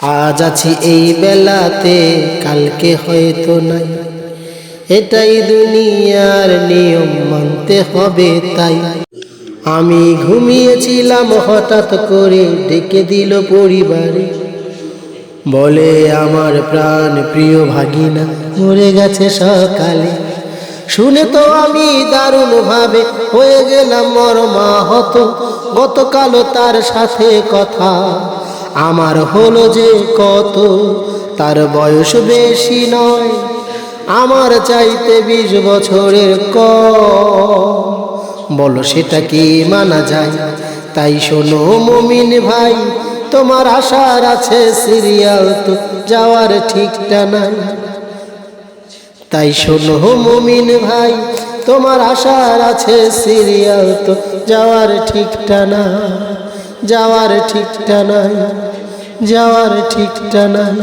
আজ আছি এই বেলাতে, কালকে হয়তো নাই। এটাই দুনিয়ার নিয়ম, মানতে হবে তাই। আমি ঘুমিয়েছিলাম, হঠাৎ করে ডেকে দিল পরিবারে, বলে আমার প্রাণ প্রিয় ভাগিনা মরে গেছে সকালে। শুনে তো আমি দারুণ ভাবে হয়ে গেলাম মর্মাহত। গতকাল তার সাথে কথা আমার হলো যে কত, তার বয়স বেশি নয়, আমার চাইতে 20 বছরের কম। বলো সেটা কি মানা যায়? তাই শোনো মুমিন ভাই, তোমার আশার আছে সিরিয়াল, তো যাওয়ার ঠিকটা নাই। তাই শোনো মুমিন ভাই, তোমার আশার আছে সিরিয়াল, তো যাওয়ার ঠিকটা না, যাওয়ার ঠিকটা নাই, যাওয়ার ঠিকটা নাই।